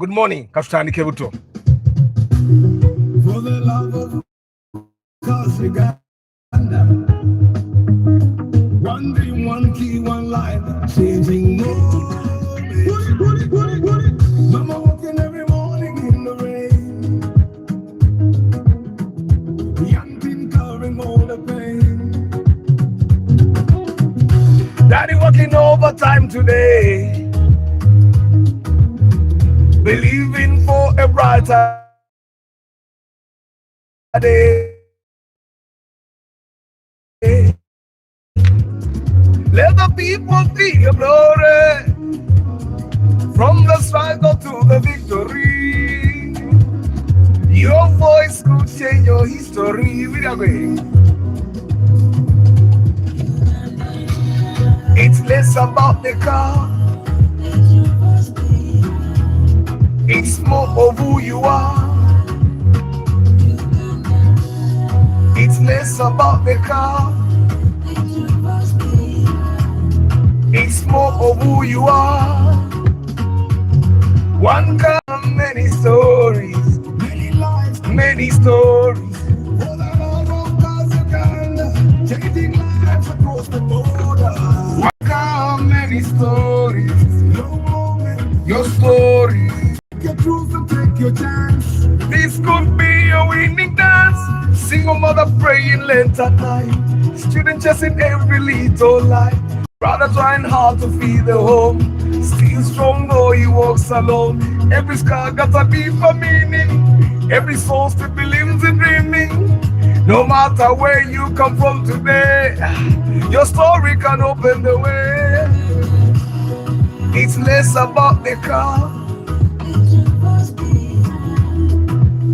Good morning, Kashtani Kebuto. For the love of cause Uganda. One dream, one key, one life, changing more. Mama walking every morning in the rain. Young team covering all the pain. Daddy working overtime today, believing for a brighter day. Let the people feel your glory, from the struggle to the victory. Your voice could change your history. It's less about the car, it's more of who you are. It's less about the car, it's more of who you are. One car, many stories, Many lives, many stories. for the love of cause Uganda, changing lives across the border. One car, many stories. No moment, Your story. take your truth and take your chance. This could be a winning dance. Single mother praying late at night. Student chasing every little life. Brother trying hard to feed the home. Still strong though he walks alone. Every scar got a deeper meaning. Every soul still believes in dreaming. No matter where you come from today, your story can open the way. It's less about the car,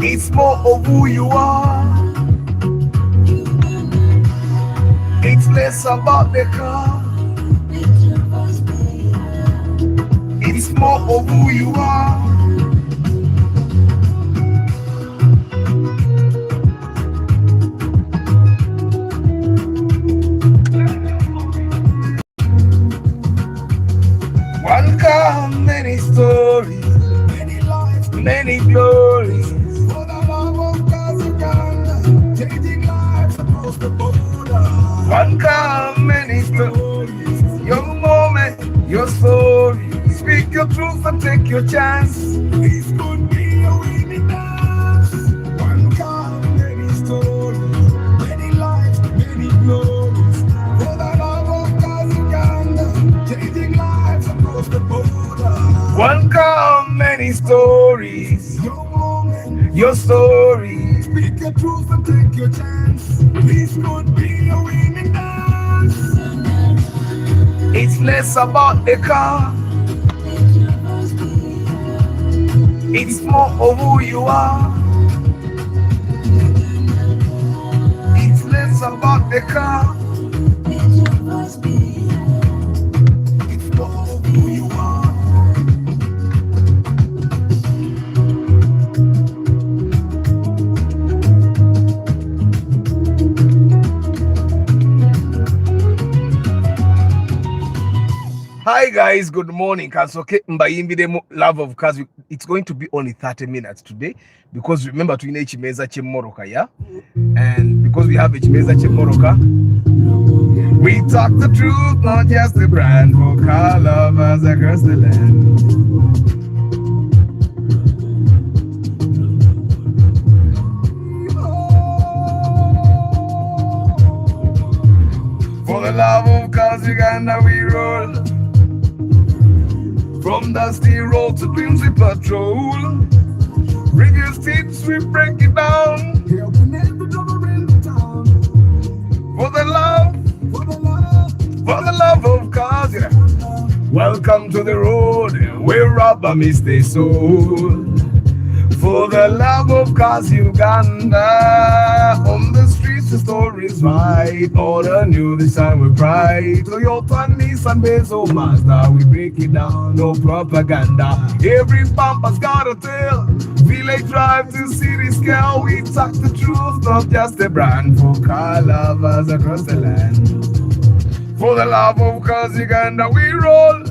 it's more of who you are. It's less about the car, it's more of who you are. One car, many stories, Many lives, many glories. for the love of cause Uganda, changing lives across the border. One car, many stories. Your moment, your story. Speak your truth and take your chance. This could be a winning dance. One car, many stories, many lives, many glories. For the love of cause Uganda, changing lives across the border. One car, many stories. Your moment, Your story. speak your truth and take your chance. This could be a winning dance. It's less about the car, it's more of who you are. It's less about the car, it's more of who you are. Hi guys, good morning. Kansoke mbayimbiremu love of cars. It's going to be only 30 minutes today because remember tulina ekimeza ky'emmoroka, yeah? And because we have ekimeza ky'emmoroka, we talk the truth, not just the brand, for car lovers across the land. For the love of cars, Uganda we roll. From dusty road to dreams we patrol. Review streets we break it down. Helping every driver in the town. For the love, For the love, for the love of cars, yeah. Welcome to the road where rubber meets the soul. For the love of cars, Uganda. On the streets the story's right. All the new this time we pride. Toyota, Nissan, Benzo, Mazda, we break it down, no propaganda. Every bumper's got a tale. Village drive to city scale. We talk the truth, not just the brand. For car lovers across the land. For the love of cars, Uganda we roll.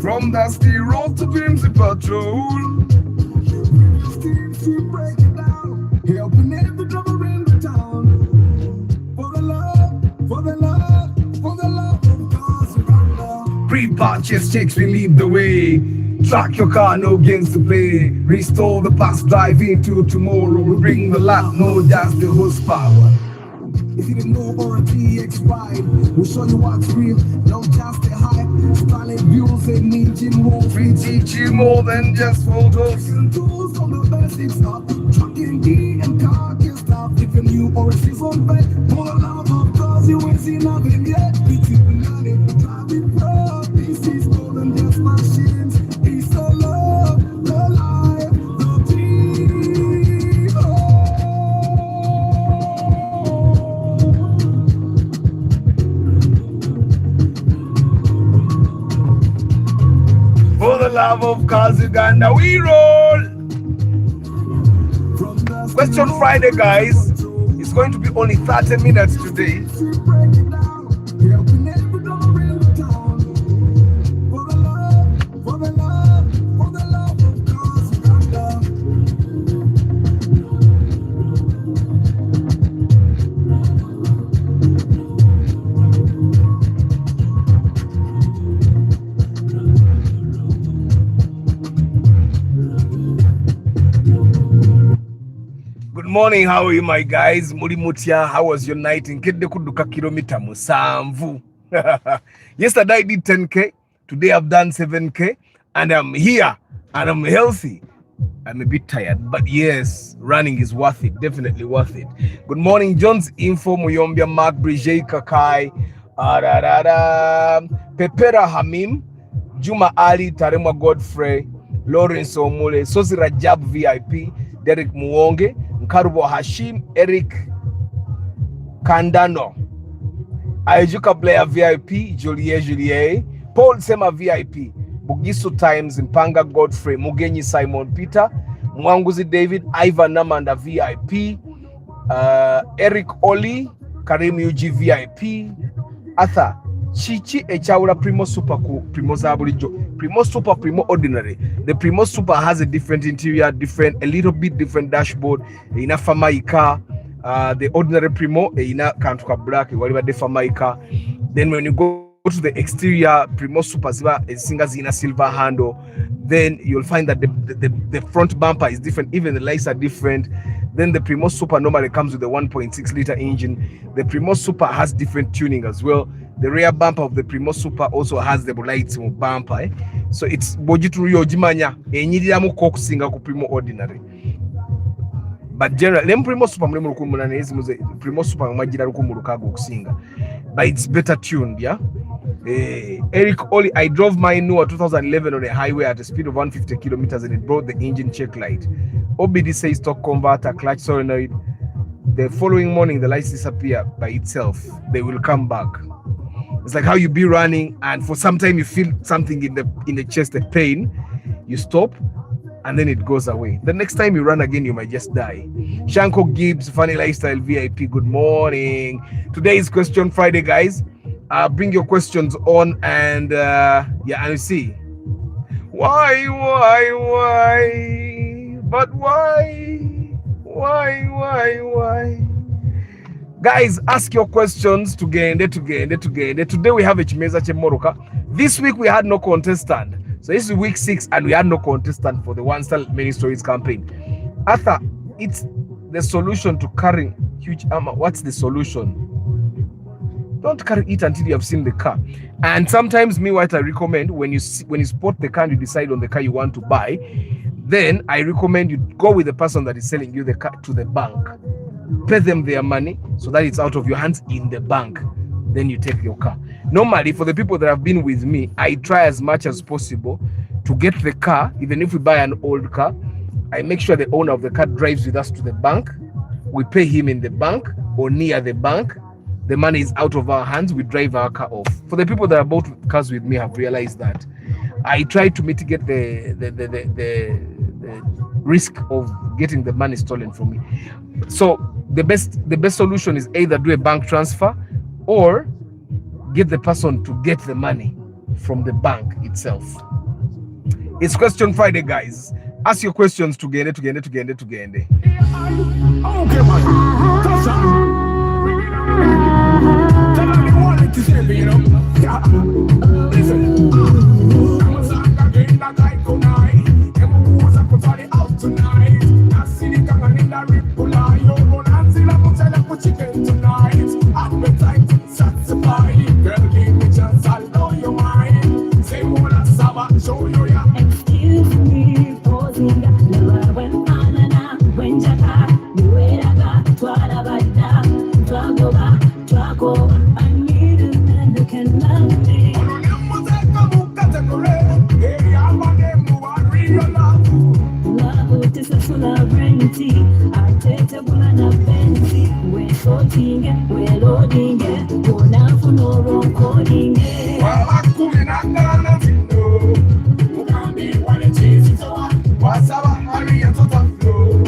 From dusty road to Crimson Patrol. Teams to break it down, helping every drummer in the town. For the love, for the love, for the love of cause Uganda. Pre-purchase checks, we lead the way. Track your car, no games to play. Restore the past, dive into tomorrow. We bring the lot, no just the horsepower. If you didn't know or a TX ride, we'll show you what's real, not just the hype. Styling views and engine rolls. We teach you more than just photos. Tools from the basic stuff, trucking gear and car gear stuff. If you're new or a season vet, for the love of cars, you ain't seen nothing yet. We keep learning, driving proud. This is more than just machines. It's the love, the life, the dream. Oh. For the love of cars, Uganda, we roll. Question Friday, guys. It's going to be only 30 minutes today. Good morning, how are you, my guys? Muri mutia, how was your night? Nkede kuduka kilomita musanvu. Yesterday I did 10K. Today I've done 7K. And I'm here. And I'm healthy. I'm a bit tired. But yes, running is worth it. Definitely worth it. Good morning, John's Info, Muyombia, Mark, Brigitte, Kakai, Pepera Hamim, Juma Ali, Tarema Godfrey, Lawrence Omule, Sosi Rajab VIP, Derek Muonge, Nkarubo Hashim, Eric Kandano, Ajuka Blair VIP, Julie, Paul Sema VIP, Bugisu Times, Mpanga Godfrey, Mugenyi Simon Peter, Mwanguzi David, Ivan Namanda VIP, Eric Oli, Karim UG VIP, Arthur Chichi Echaura Primo Super Primo Zabulijo, Primo Super, Primo Ordinary. The Primo Super has a different interior, a little bit different dashboard. Ina Famaika, the Ordinary Primo, ina Kantuka Black, whatever the Famaika. Then when you go to the exterior, Primo Super Zina silver handle, then you'll find that the front bumper is different, even the lights are different. Then the Primo Super normally comes with a 1.6 liter engine. The Primo Super has different tuning as well. The rear bumper of the Primo Super also has the lights bumper. So it's Bojitu Yojimanya, Enyidiramu Kokusinga ku Primo Ordinary. But generally, Primo Super Primo Super Kusinga. But it's better tuned, yeah. Eric Oli, I drove my new 2011 on a highway at a speed of 150 kilometers and it brought the engine check light. OBD says stock converter, clutch solenoid. The following morning, the lights disappear by itself. They will come back. It's like how you be running and for some time you feel something in the chest, a pain. You stop and then it goes away. The next time you run again, you might just die. Shanko Gibbs, Funny Lifestyle VIP, good morning. Today is Question Friday, guys. Bring your questions on and and you see. Why? But why? Guys, ask your questions together. Today we have a Chimeza Chemoroka. This week we had no contestant. So this is week 6 and we had no contestant for the One Star Many Stories campaign. Arthur, it's the solution to carrying huge armor. What's the solution? Don't carry it until you have seen the car. And sometimes what I recommend when you spot the car and you decide on the car you want to buy, then I recommend you go with the person that is selling you the car to the bank. Pay them their money so that it's out of your hands in the bank. Then you take your car. Normally, for the people that have been with me, I try as much as possible to get the car. Even if we buy an old car, I make sure the owner of the car drives with us to the bank. We pay him in the bank or near the bank. The money is out of our hands. We drive our car off. For the people that have bought cars with me, have realized that I try to mitigate the risk of getting the money stolen from me. So the best solution is either do a bank transfer or get the person to get the money from the bank itself. It's Question Friday, guys. Ask your questions together. Okay, man. That's all. Tell them you want it to say me, you know. Yeah. Listen. I'm a song again that I tonight. Them who's up for the out tonight. I see the gang in the ripple line. You're gonna see the much I put chicken tonight. Appetite satisfy. Girl, give me chance, I'll blow your mind. Say more than Saba, show you ya. Excuse me, posing that never went on and on. When Jaka, the way I got, twada bada, twagoba, twago. I need a man who can love me. Love with this sovereignty. I take a woman of fancy. We're sorting it, we're loading it. Go now for no wrong coding it. Well, I'm coming out now, Mugambi, what it is, it's a one. What's our hurry and sort of flow?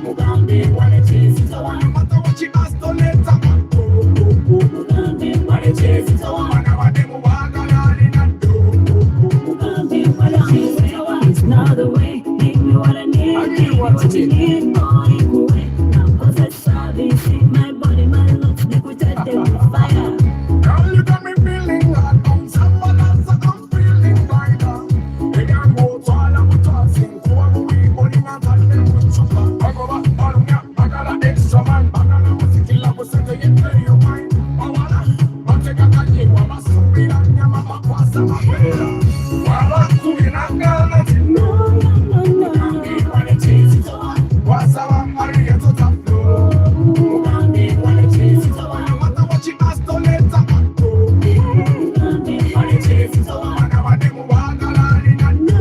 Mugambi, what it is, it's a one. No matter what she has to let her go. Mugambi, what it is, it's a one. Whenever they move on, I'm in a do. Mugambi, what it is, it's a one. It's not the way. Give me what I need. Give me what you need. Boy, go away. Now, cause I saw this. My body, my looks, they could touch them with fire. Girl, you got me feeling hot. I'm someone else, I'm feeling brighter. They can go to all of the tossing. Go on, we only want to them with supper. I go back, all of me, I got an extra man. I got a music killer, but say you play your mind. I wanna, I'll take a Kanye, I'm a Subaru, I'm a Papas, I'm a Bella. While I'm cooking, I'm gonna let you know. Mugambi, what it is, it's a one. What's our hurry and sort of flow? Mugambi, what it is, it's a one. No matter what she has to let her go. Mugambi, what it is, it's a one. Whenever they move on, I'm in a do.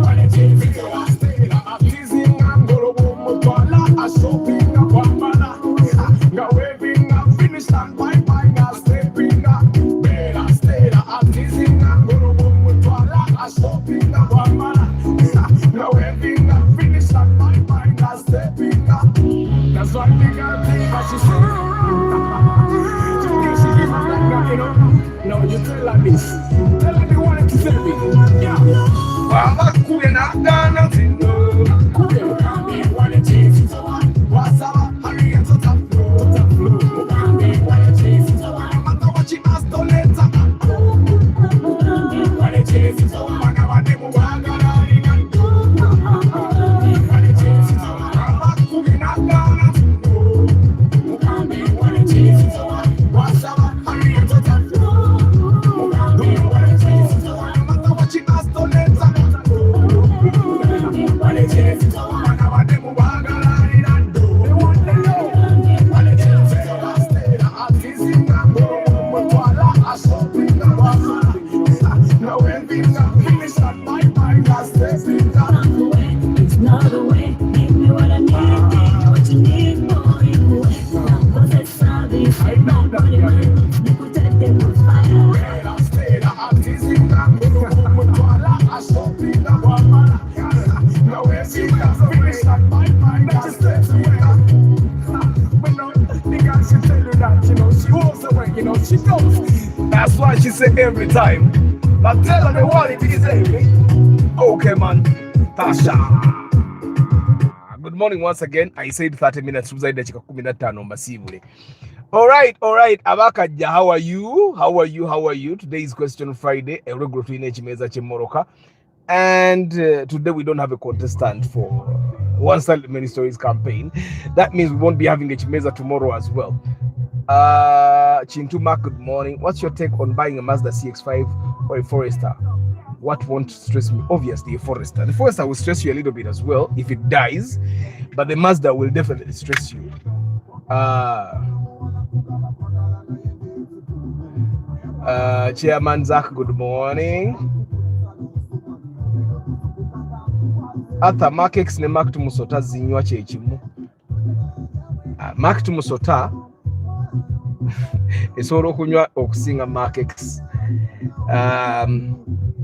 What it is, it's a one. Stay like a teasing and go to home to a lot of shopping and Wambala. Go waving and finish and bye-bye and stepping up. Better stay like a teasing and go to home to a lot of shopping and Wambala. Go waving and finish and bye-bye and stepping up. That's what the girl think that she said. She thinks she give her like that, you know. No, you tell her this. Tell her you wanted to say me. Yeah. Well, I'm queen, I'm done nothing, no. Mugambi, what it is, it's a one. What's our hurry and sort of flow? Mugambi, what it is, it's a one. No matter what she has to let her go. Mugambi, what it is, it's a one. Whenever they move on, I'm in a do. What it is, it's a one. I'm queen, I'm done nothing, no. Mugambi, what it is, it's a one. What's our hurry and sort of flow? Mugambi, what it is, it's a one. No matter what she has to let her go. What it is, it's a one. Whenever they move on, I'm in a do. They want to know. What it is, it's a one. Stay the artisan and go home to a lot of shopping and Wambala. Now everything I'm finished and bye-bye, that's the thing that It's not the way. Give me what I need. Give me what you need. Boy, go away. Now, cause I saw this. My body, my looks, they could touch them with fire. better stay the artisan and go home to a lot of shopping and Wambala. Now everything I'm finished and bye-bye, that's the thing that but no, the girl she tell you that, you know, she walks away, you know, she goes. That's why she say every time. But tell her the what it is, eh? Okay, man. Tasha. Good morning once again. I said 30 minutes. Tuzaida chika 15 mbasibule. All right. Abakaja, how are you? Today is Question Friday. And today we don't have a contestant for One Style Many Stories campaign. That means we won't be having a Chimeza tomorrow as well. Chintu Mark, good morning. What's your take on buying a Mazda CX-5 or a Forester? What won't stress me? Obviously, a Forester. The Forester will stress you a little bit as well if it dies, but the Mazda will definitely stress you. Chairman Zach, good morning. Ata Mark X ne Mark Tumusota zinywa chechimu. Mark Tumusota esoro kunywa okusinga Mark X.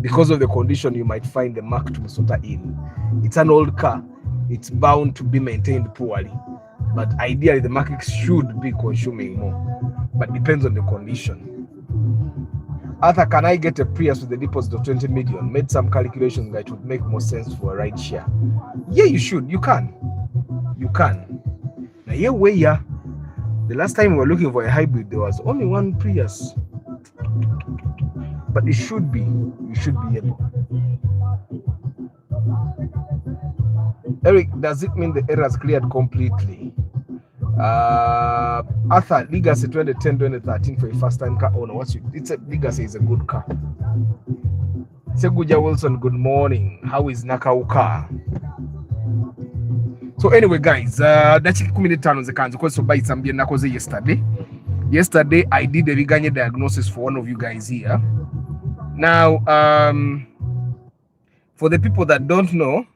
Because of the condition you might find the Mark Tumusota in. It's an old car. It's bound to be maintained poorly. But ideally the Mark X should be consuming more. But depends on the condition. Arthur, can I get a Prius with a deposit of 20 million? Made some calculations that would make more sense for a ride share. Yeah, you should. You can. Now, here where ya? The last time we were looking for a hybrid, there was only one Prius. But it should be. You should be able. Eric, does it mean the error is cleared completely? Arthur, Legacy 2010, 2013 for a first-time car owner. Legacy is a good car. Seguja Wilson, good morning. How is Nakauka? So anyway, guys, that's 10 minutes on the can. So by Zambia Nakoze yesterday. Yesterday, I did a Ebigaanye diagnosis for one of you guys here. Now, for the people that don't know,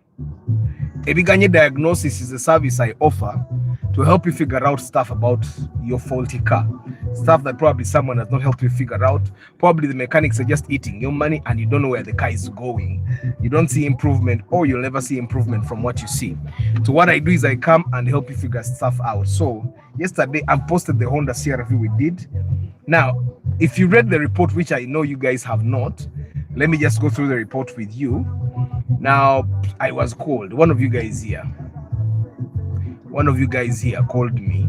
Ebigaanye diagnosis is a service I offer to help you figure out stuff about your faulty car. Stuff that probably someone has not helped you figure out. Probably the mechanics are just eating your money and you don't know where the car is going. You don't see improvement, or you'll never see improvement from what you see. So what I do is I come and help you figure stuff out. So yesterday I posted the Honda CRV we did. Now, if you read the report, which I know you guys have not, let me just go through the report with you. Now, I was called. One of you guys here called me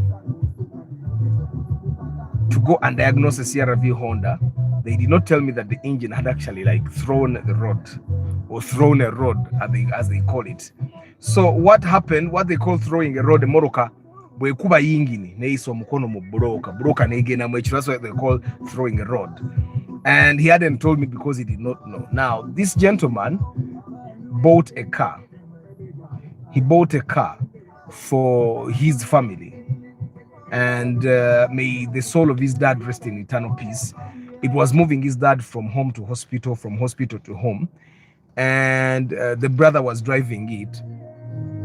to go and diagnose a CRV Honda. They did not tell me that the engine had actually like thrown a rod, as they call it. So what happened, what they call throwing a rod, moroka bwekuba yingini neiso mukono mu broka negena mwechi, that's what they call throwing a rod. And he hadn't told me because he did not know. Now, this gentleman bought a car. He bought a car for his family, and may the soul of his dad rest in eternal peace. It was moving his dad from home to hospital, from hospital to home, and the brother was driving it,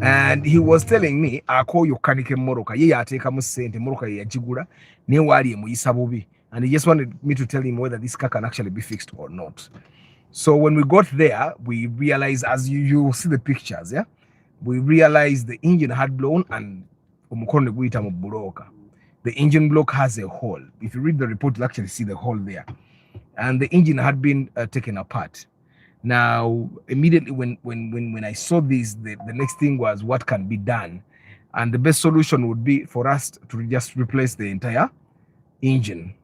and he was telling me, "Ako yokanike moroka ye yateka mu sente moroka ye yajigura ne wali muyisa bubi," and he just wanted me to tell him whether this car can actually be fixed or not. So when we got there, we realized, as you see the pictures, yeah, we realized the engine had blown and the engine block has a hole. If you read the report, you'll actually see the hole there. And the engine had been taken apart. Now, immediately when I saw this, the next thing was what can be done. And the best solution would be for us to just replace the entire engine.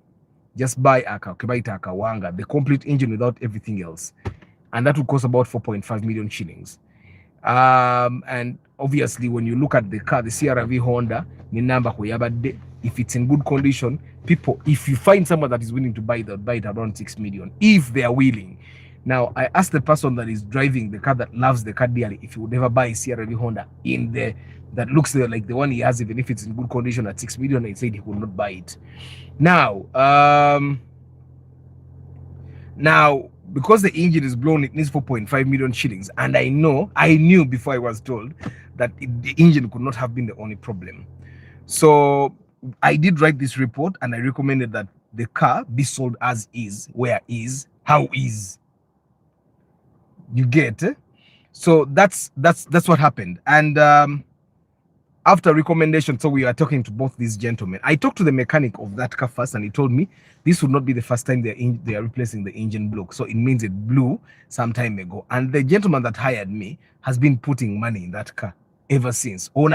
Just buy the complete engine without everything else. And that would cost about 4.5 million shillings. And obviously, when you look at the car, the CRV Honda, if it's in good condition, people, if you find someone that is willing to buy it, they'll buy it around 6 million, if they are willing. Now, I asked the person that is driving the car, that loves the car dearly, if he would ever buy a CRV Honda in the that looks like the one he has, even if it's in good condition at 6 million. He said he would not buy it. Now, because the engine is blown, it needs 4.5 million shillings. And I knew before I was told that the engine could not have been the only problem. So I did write this report, and I recommended that the car be sold as is, where is, how is. You get it? So that's what happened. And after recommendation, so we are talking to both these gentlemen. I talked to the mechanic of that car first, and he told me this would not be the first time they are replacing the engine block. So it means it blew some time ago. And the gentleman that hired me has been putting money in that car ever since. And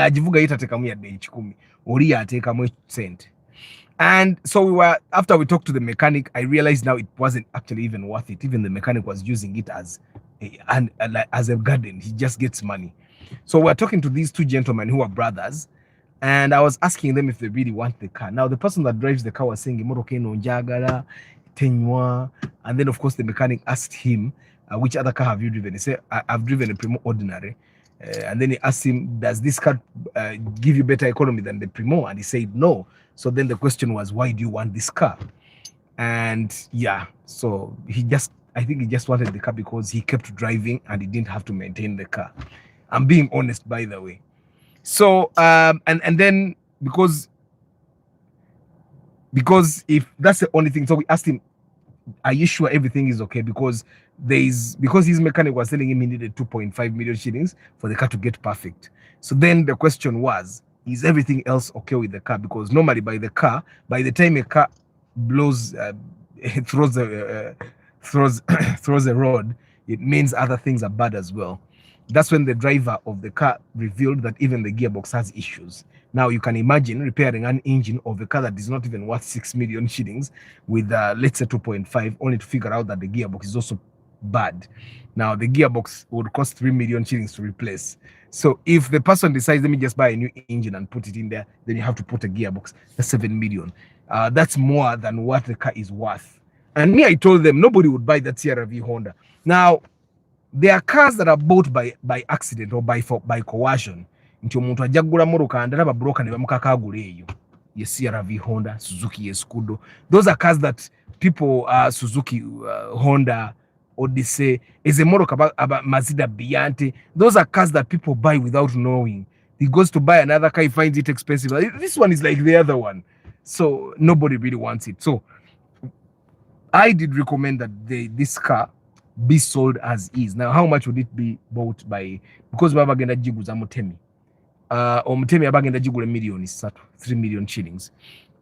so after we talked to the mechanic, I realized now it wasn't actually even worth it. Even the mechanic was using it as a garden. He just gets money. So we're talking to these two gentlemen who are brothers, and I was asking them if they really want the car. Now, the person that drives the car was saying, and then of course the mechanic asked him, which other car have you driven? He said, I've driven a Primo Ordinary. And then he asked him, does this car give you better economy than the Primo? And he said no. So then the question was, why do you want this car? And yeah, so I think he just wanted the car because he kept driving and he didn't have to maintain the car. I'm being honest, by the way. So and then because if that's the only thing, so we asked him, are you sure everything is okay? Because his mechanic was telling him he needed 2.5 million shillings for the car to get perfect. So then the question was, is everything else okay with the car? Because normally by the time a car blows, throws a throws throws a rod, it means other things are bad as well. That's when the driver of the car revealed that even the gearbox has issues. Now you can imagine repairing an engine of a car that is not even worth 6 million shillings with let's say 2.5, only to figure out that the gearbox is also bad. Now the gearbox would cost 3 million shillings to replace. So if the person decides, let me just buy a new engine and put it in there, then you have to put a gearbox. That's 7 million. That's more than what the car is worth. And me, I told them nobody would buy that CRV Honda. Now, there are cars that are bought by accident or by coercion. Nti omuntu ajja kugula motoka ndala ba broker ne bamukaka agula eyo. Ye CRV Honda, Suzuki Escudo. Those are cars that people Suzuki Honda Odyssey is a motoka about Mazda Biante. Those are cars that people buy without knowing. He goes to buy another car, he finds it expensive. This one is like the other one. So nobody really wants it. So I did recommend that this car be sold as is. Now, how much would it be bought by? Because baba genda jiguza mutemi. Omutemi abagenda jigula million is 3 million shillings.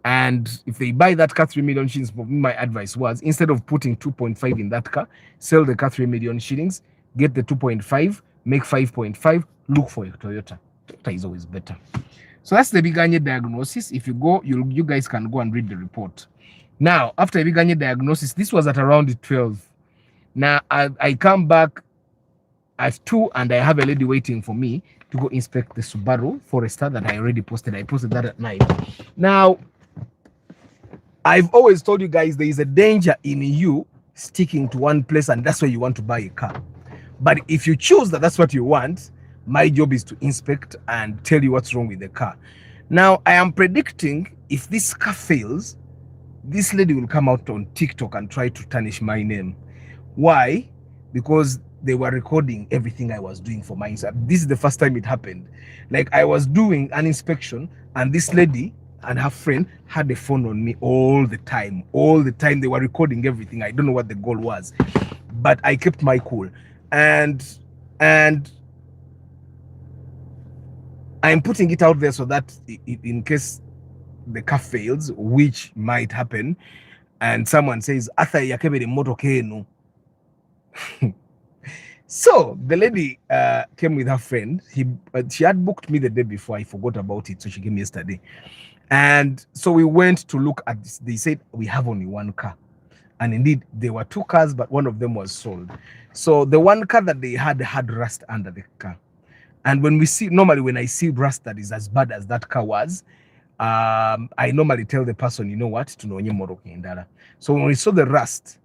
And if they buy that car 3 million shillings, my advice was instead of putting 2.5 in that car, sell the car 3 million shillings, get the 2.5, make 5.5, look for a Toyota. Toyota is always better. So that's the Ebigaanye diagnosis. If you go, you guys can go and read the report. Now, after Ebigaanye diagnosis, this was at around 12. Now, I come back at 2 and I have a lady waiting for me to go inspect the Subaru Forester that I already posted. I posted that at 9. Now, I've always told you guys there is a danger in you sticking to one place and that's where you want to buy a car. But if you choose that that's what you want, my job is to inspect and tell you what's wrong with the car. Now, I am predicting if this car fails, this lady will come out on TikTok and try to tarnish my name. Why? Because they were recording everything I was doing for my inside. This is the first time it happened. Like I was doing an inspection and this lady and her friend had a phone on me all the time. All the time they were recording everything. I don't know what the goal was, but I kept my cool. And I'm putting it out there so that in case the car fails, which might happen, and someone says, "Atha yakebere moto kenu." So the lady came with her friend. She had booked me the day before. I forgot about it, so she came yesterday. And so we went to look at this. They said we have only one car. And indeed, there were 2 cars, but one of them was sold. So the one car that they had rust under the car. And when we see, normally when I see rust that is as bad as that car was, I normally tell the person, you know what, to know ndala. So when we saw the rust,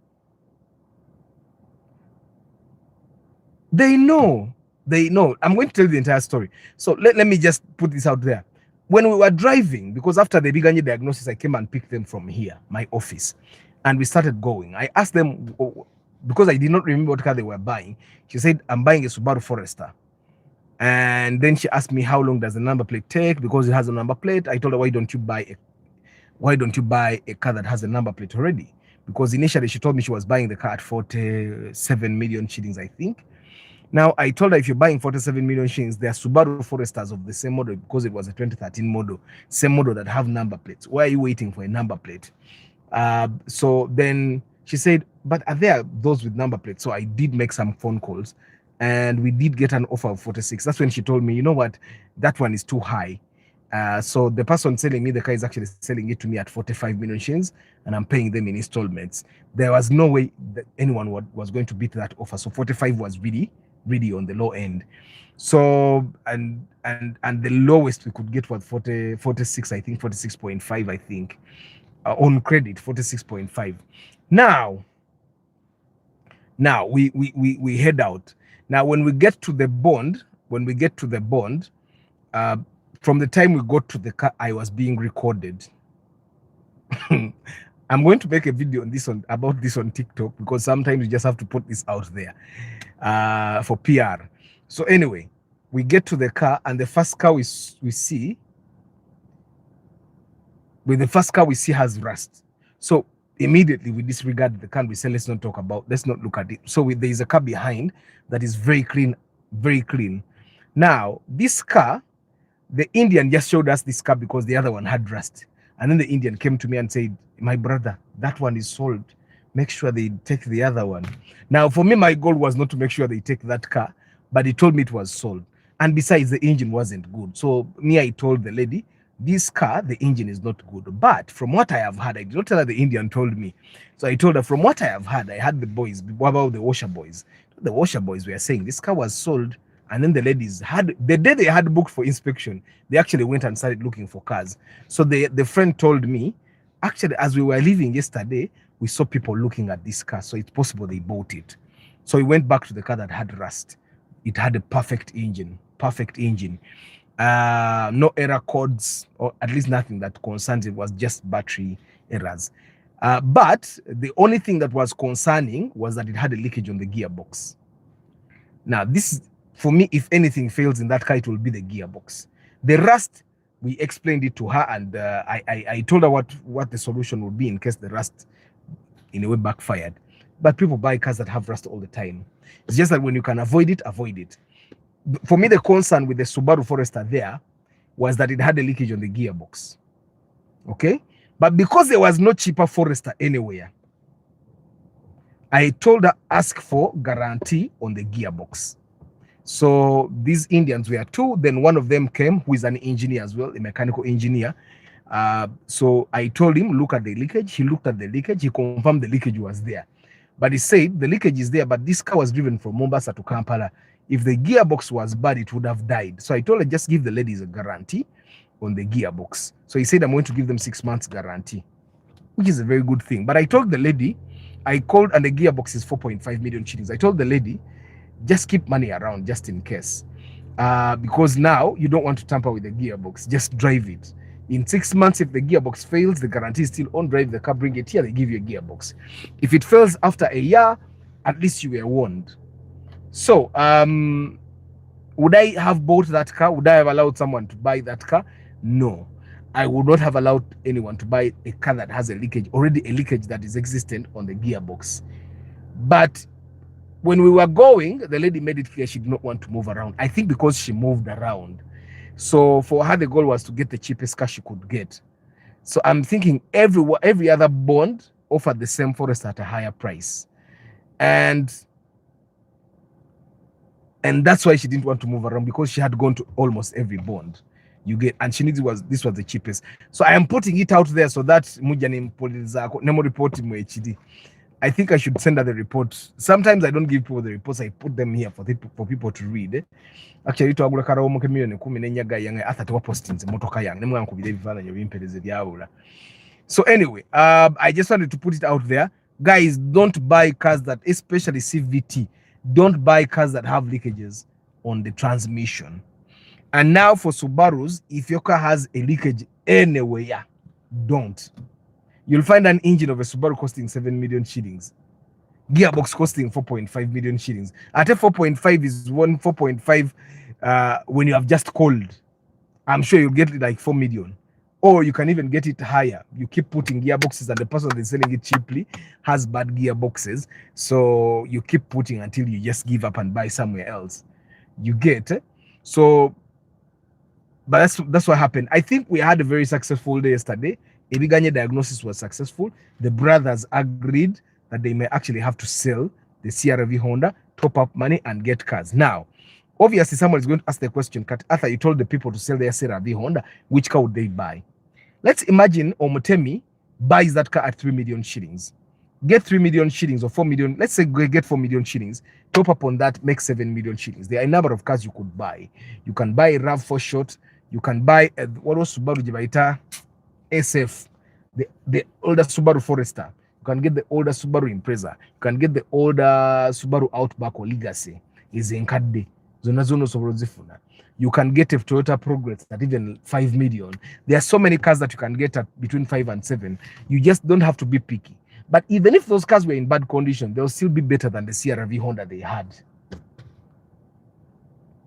they know. I'm going to tell you the entire story. So let me just put this out there. When we were driving, because after the Ebigaanye diagnosis, I came and picked them from here, my office, and we started going. I asked them, because I did not remember what car they were buying. She said, I'm buying a Subaru Forester. And then she asked me, how long does the number plate take? Because it has a number plate. I told her, why don't you buy a car that has a number plate already? Because initially she told me she was buying the car at 47 million shillings, I think. Now, I told her if you're buying 47 million shillings, there are Subaru Foresters of the same model because it was a 2013 model, same model that have number plates. Why are you waiting for a number plate? So then she said, but are there those with number plates? So I did make some phone calls and we did get an offer of 46. That's when she told me, you know what, that one is too high. So the person selling me the car is actually selling it to me at 45 million shillings and I'm paying them in installments. There was no way that anyone was going to beat that offer. So 45 was really on the low end. So and the lowest we could get was 46, I think 46.5, I think, on credit 46.5. Now we head out. Now when we get to the bond, from the time we got to the car, I was being recorded. I'm going to make a video about this on TikTok because sometimes you just have to put this out there for PR. So anyway, we get to the car and the first car we see has rust. So immediately we disregard the car and we say, let's not look at it. So there is a car behind that is very clean. Now, this car, the Indian just showed us this car because the other one had rust. And then the Indian came to me and said, my brother, that one is sold. make sure they take the other one. Now, for me, my goal was not to make sure they take that car, but he told me it was sold. And besides, the engine wasn't good. So me, I told the lady, this car, the engine is not good. But from what I have heard, I did not tell her the Indian told me. So I told her, from what I have heard, I had the boys, what about the washer boys? The washer boys were saying this car was sold. And then the ladies had, the day they had booked for inspection, they actually went and started looking for cars. So the friend told me, actually, as we were leaving yesterday, we saw people looking at this car. So it's possible they bought it. So we went back to the car that had rust. It had a perfect engine. No error codes, or at least nothing that concerns it, was just battery errors. But the only thing that was concerning was that it had a leakage on the gearbox. Now, this, for me, if anything fails in that car, it will be the gearbox. The rust, we explained it to her, and I told her what the solution would be in case the rust in a way backfired. But people buy cars that have rust all the time. It's just that when you can avoid it, avoid it. For me, the concern with the Subaru Forester there was that it had a leakage on the gearbox. Okay? But because there was no cheaper Forester anywhere, I told her ask for guarantee on the gearbox. So these Indians were two. Then one of them came, who is an engineer as well, a mechanical engineer. So I told him, look at the leakage. He looked at the leakage. He confirmed the leakage was there. But he said the leakage is there, but this car was driven from Mombasa to Kampala. If the gearbox was bad, it would have died. So I told her, just give the ladies a guarantee on the gearbox. So he said, I'm going to give them 6 months guarantee, which is a very good thing. But I told the lady, I called, and the gearbox is 4.5 million shillings. I told the lady, just keep money around just in case. Because now you don't want to tamper with the gearbox. Just drive it. In 6 months, if the gearbox fails, the guarantee is still on. Drive the car, bring it here, they give you a gearbox. If it fails after a year, at least you were warned. So, would I have bought that car? Would I have allowed someone to buy that car? No. I would not have allowed anyone to buy a car that has a leakage, already a leakage that is existent on the gearbox. But when we were going, the lady made it clear she did not want to move around. I think because she moved around. So for her, the goal was to get the cheapest car she could get. So I'm thinking every other bond offered the same Forester at a higher price. And that's why she didn't want to move around, because she had gone to almost every bond. You get, and she needs this was the cheapest. So I am putting it out there so that Mujani Nemo report in HD. I think I should send her the report. Sometimes I don't give people the reports, I put them here for people to read. Actually, to agula karawo mu million 10 n'enyaga yange athatu postinze motoka yange ne mwankubira ebifaananyi by'impereze byawula. So anyway, I just wanted to put it out there. Guys, don't buy cars that, especially CVT, don't buy cars that have leakages on the transmission. And now for Subarus, if your car has a leakage anywhere, don't. You'll find an engine of a Subaru costing 7 million shillings. Gearbox costing 4.5 million shillings. At a 4.5 is 4.5 when you have just called. I'm sure you'll get it like 4 million. Or you can even get it higher. You keep putting gearboxes, and the person that's selling it cheaply has bad gearboxes. So you keep putting until you just give up and buy somewhere else. You get it? So, but that's what happened. I think we had a very successful day yesterday. Ebigaanye Daignosis was successful. The brothers agreed that they may actually have to sell the CRV Honda, top up money, and get cars. Now, obviously, someone is going to ask the question, Arthur, you told the people to sell their CRV Honda. Which car would they buy? Let's imagine Omotemi buys that car at 3 million shillings. Get 3 million shillings or 4 million. Let's say get 4 million shillings. Top up on that, make 7 million shillings. There are a number of cars you could buy. You can buy a RAV4 short. You can buy what was Subaru Jibaita SF, the older Subaru Forester. You can get the older Subaru Impreza. You can get the older Subaru Outback or Legacy. Is enkadde. You can get a Toyota Progress at even 5 million. There are so many cars that you can get at between 5 and 7. You just don't have to be picky. But even if those cars were in bad condition, they'll still be better than the CRV Honda they had.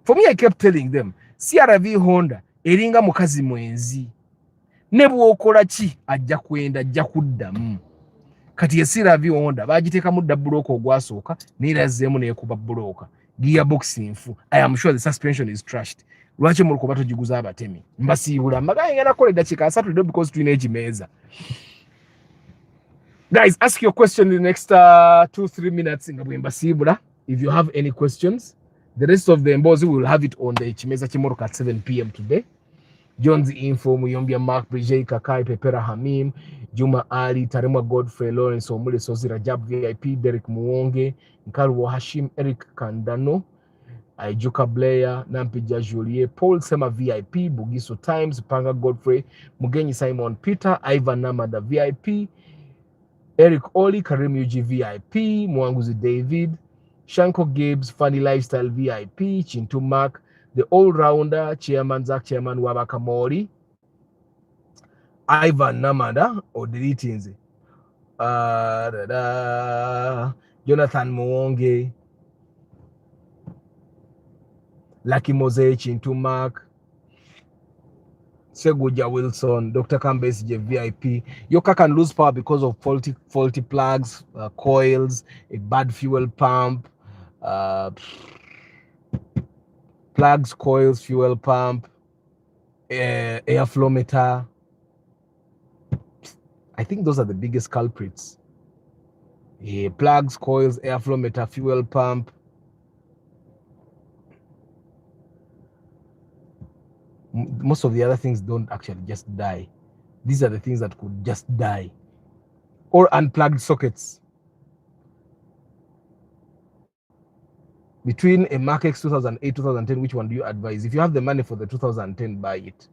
For me, I kept telling them, CRV Honda, eringa mukazi mwenzi. Nebu okola chi ajja kwenda ajja kuddamu. Kati ya CRV Honda bagiteekamu dda bulooka ogwasooka n'erazzeemu n'ekuba bulooka. Gearbox infu. I am sure the suspension is trashed. Lwaki muliko batogiguza abatemi? Mbasiibula mbagaye ngenda kola eddakiika 3 because tulina ekimeeza. Guys, ask your question in the next 2-3 minutes. If you have any questions, the rest of the embossy will have it on the Chimeza Chimoroka at 7 p.m. today. John's Info, Muyombia Mark, Bridget, Kakai, Pepera Hamim, Juma Ali, Tarema Godfrey, Lawrence, Omule Sosi, Rajab VIP, Derek Muonge, Nkaru Hashim, Eric Kandano, Ijuka Blair, Nampija Julie, Paul Sema VIP, Bugiso Times, Panga Godfrey, Mugenyi Simon Peter, Ivan Namada VIP, Eric Oli, Karim UG VIP, Mwanguzi David, Shanko Gibbs, Funny Lifestyle VIP, Chintu Mark, the all-rounder, Chairman Zach, Chairman Wabaka Mori, Ivan Namada, or deleting Jonathan Mwonge, Lucky Mose, Chintu Mark, Seguja Wilson, Dr. Kambes VIP. Your car can lose power because of faulty plugs, coils, a bad fuel pump, plugs, coils, fuel pump, airflow meter. I think those are the biggest culprits. Plugs, coils, airflow meter, fuel pump. Most of the other things don't actually just die. These are the things that could just die. Or unplugged sockets. Between a Mark X 2008, 2010, which one do you advise? If you have the money for the 2010, buy it.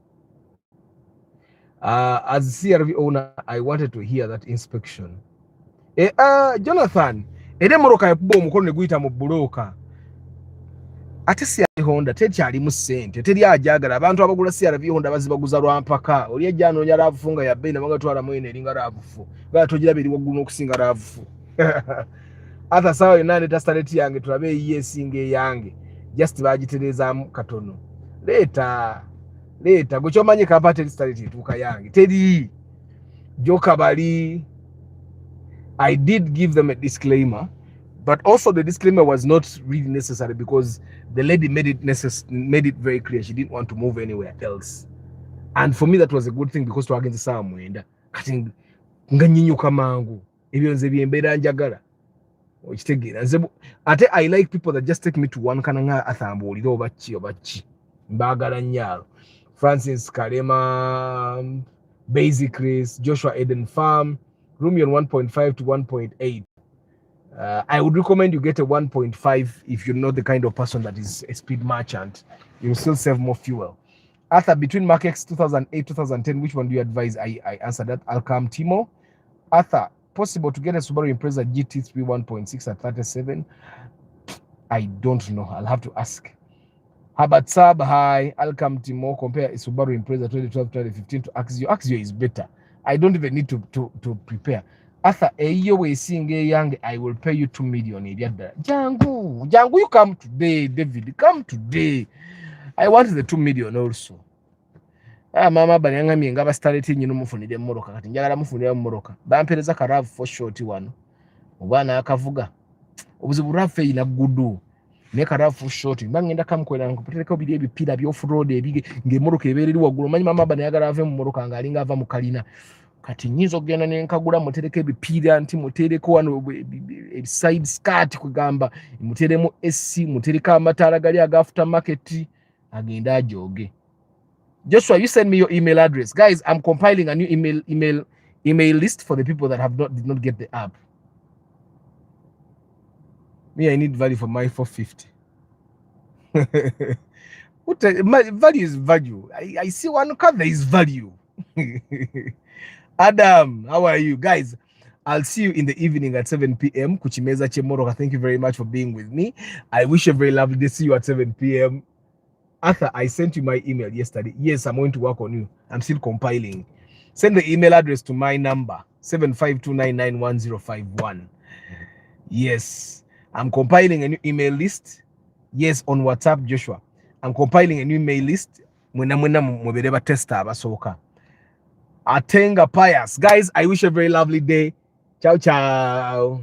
As CRV owner, I wanted to hear that inspection. Jonathan, edemoroka yapubo mukono neguita mu buloka. Ate CRV Honda tekyali mu ssente teri ajagala abantu abagula CRV Honda bazibaguza lwampaka oli ejjano nya ravufunga ya bena manga twala mwene eringa ravufu bala togira biri wagulu okusinga ravufu ata sawa nane ta starlet yange tulabe yesinge yange just bagitereza katono leta gocho manye kapate starlet tuka yange teri joka bali. I did give them a disclaimer, but also the disclaimer was not really necessary because the lady made it very clear she didn't want to move anywhere else. And for me that was a good thing because to against Samwenda kati nganyinyuka mangu ebyo nze byembera njagala okitegera nze ate I like people that just take me to one kananga athambulira obachi mbagala nyalo. Francis Kalema, Basic Chris, Joshua Eden Farm, Rumion 1.5 to 1.8. I would recommend you get a 1.5 if you're not the kind of person that is a speed merchant. You'll still save more fuel. Arthur, between Mark X 2008, 2010, which one do you advise? I answered that. I'll come Timo. Arthur, possible to get a Subaru Impreza GT3 1.6 at 37? I don't know. I'll have to ask. Habat Sab, hi. I'll come Timo. Compare a Subaru Impreza 2012, 2015 to Axio. Axio is better. I don't even need to prepare. Arthur, a year way seeing a young, I will pay you 2 million. Jangu, you come today, David. Come today. I want the 2 million also. Mama banyanga mi ngaba started nyino mufunide moroka kati njagala mufunira moroka. Bampereza karavu for short one. Obana akavuga. Obuzibu rafe ina gudu. Ne karavu for short. Bangenda kamkwera nkupereka obiri ebipira byo off road ebige ngemoroka ebereri wagulu. Manyi mama banyagala ave mu moroka ngalinga ava mu kalina. Kati nyizo genda nenkagula mutereke ebipira nti mutereko wano side skirt kugamba muteremo SC mutereka amatala gali aga aftermarket agenda ajoge. Joshua, you send me your email address. Guys, I'm compiling a new email list for the people that did not get the app. Me, I need value for my 450. Value is value. I see one car, there is value. Adam, how are you? Guys, I'll see you in the evening at 7 p.m. Kuchimeza Chemoroka, thank you very much for being with me. I wish you a very lovely day. See you at 7 p.m. Arthur, I sent you my email yesterday. Yes, I'm going to work on you. I'm still compiling. Send the email address to my number, 7529911051. Yes, I'm compiling a new email list. Yes, on WhatsApp, Joshua. I'm compiling a new email list. Mwena testa abasoka. Atenga Pius. Guys, I wish you a very lovely day. Ciao, ciao.